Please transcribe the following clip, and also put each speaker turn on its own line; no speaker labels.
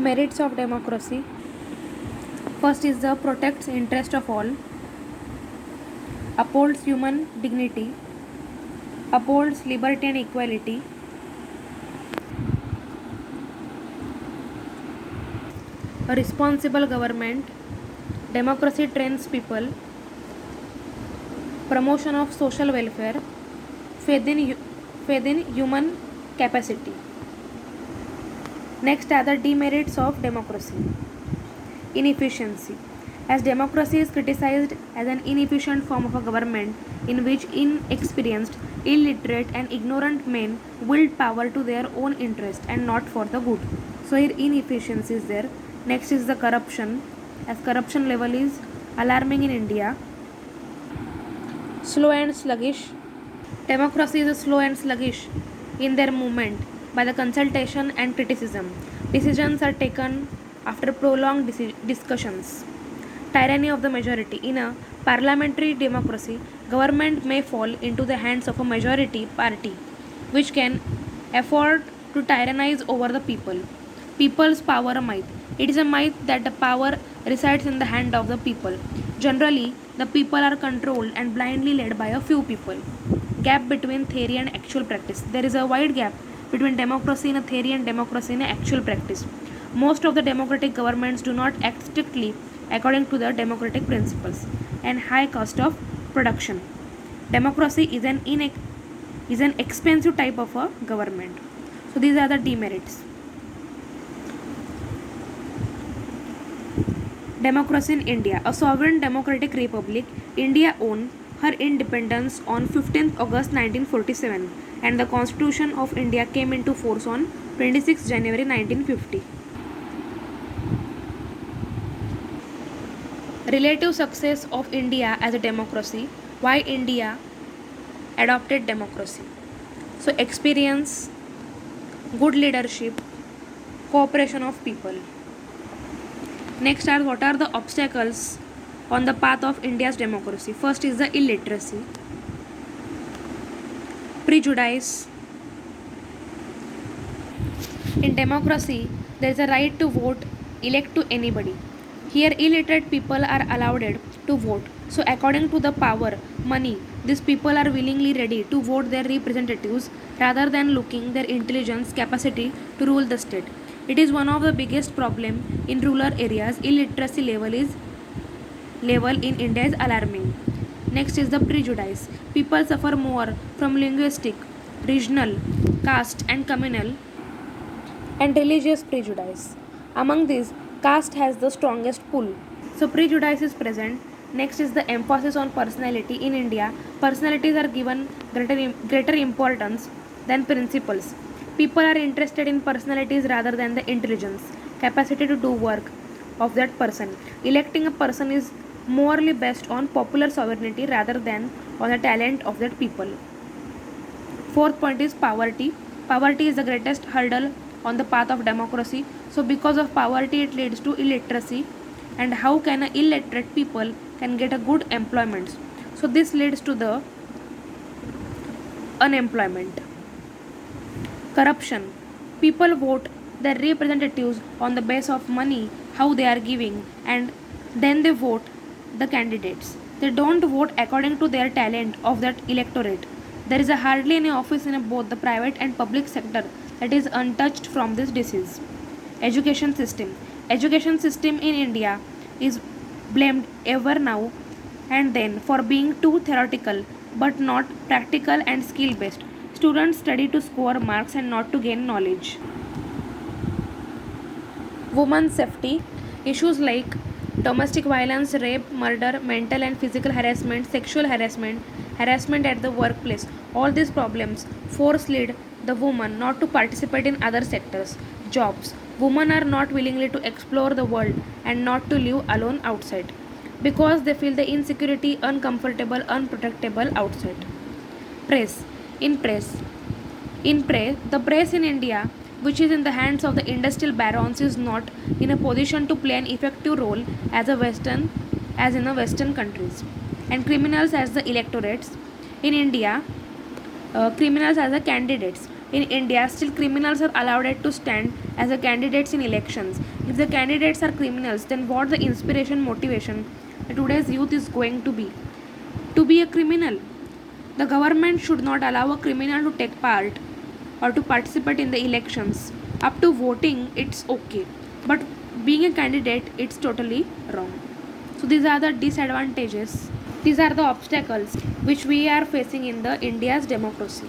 Merits of democracy. First is the protects interest of all, upholds human dignity, upholds liberty and equality, a responsible government, democracy trains people, promotion of social welfare, faith in human capacity. Next are the demerits of democracy. Inefficiency. As democracy is criticized as an inefficient form of a government in which inexperienced, illiterate, and ignorant men wield power to their own interest and not for the good. So here inefficiency is there. Next is the corruption. As corruption level is alarming in India. Slow and sluggish. Democracy is slow and sluggish in their movement by the consultation and criticism. Decisions are taken after prolonged discussions. Tyranny of the majority. In a parliamentary democracy, government may fall into the hands of a majority party, which can afford to tyrannize over the people. People's power might. It is a might that the power resides in the hand of the people. Generally, the people are controlled and blindly led by a few people. Gap between theory and actual practice. There is a wide gap between democracy in a theory and democracy in a actual practice. Most of the democratic governments do not act strictly according to the democratic principles. And high cost of production. Democracy is an expensive type of a government. So these are the demerits. Democracy in India. A sovereign democratic republic, India won her independence on 15th August 1947 and the Constitution of India came into force on 26 January 1950. Relative success of India as a democracy. Why India adopted democracy? So experience, good leadership, cooperation of people. Next are what are the obstacles on the path of India's democracy. First is the illiteracy, prejudice. In democracy, there is a right to vote, elect to anybody. Here, illiterate people are allowed to vote. So, according to the power, money, these people are willingly ready to vote their representatives rather than looking their intelligence capacity to rule the state. It is one of the biggest problem in rural areas. Illiteracy level in India is alarming. Next is the prejudice. People suffer more from linguistic, regional, caste, and communal and religious prejudice. Among these, caste has the strongest pull. So, prejudice is present. Next is the emphasis on personality. In India, personalities are given greater importance than principles. People are interested in personalities rather than the intelligence, capacity to do work of that person. Electing a person is morally based on popular sovereignty rather than on the talent of that people. Fourth point is poverty. Poverty is the greatest hurdle on the path of democracy. So because of poverty it leads to illiteracy. And how can a illiterate people can get a good employment? So this leads to the unemployment. Corruption. People vote their representatives on the basis of money, how they are giving, and then they vote the candidates. They don't vote according to their talent of that electorate. There is a hardly any office in both the private and public sector that is untouched from this disease. Education system. Education system in India is blamed ever now and then for being too theoretical but not practical and skill based. Students study to score marks and not to gain knowledge. Women's safety. Issues like domestic violence, rape, murder, mental and physical harassment, sexual harassment, harassment at the workplace. All these problems force lead the woman not to participate in other sectors. Jobs. Women are not willingly to explore the world and not to live alone outside because they feel the insecurity, uncomfortable, unprotectable outside. Press. In press. The press in India, which is in the hands of the industrial barons, is not in a position to play an effective role as in the Western countries. And criminals as the electorates in India, criminals as the candidates In India, still criminals are allowed to stand as a candidates in elections. If the candidates are criminals, then what the inspiration motivation today's youth is going to be? To be a criminal. The government should not allow a criminal to take part or to participate in the elections. Up to voting, it's okay. But being a candidate, it's totally wrong. So these are the disadvantages. These are the obstacles which we are facing in the India's democracy.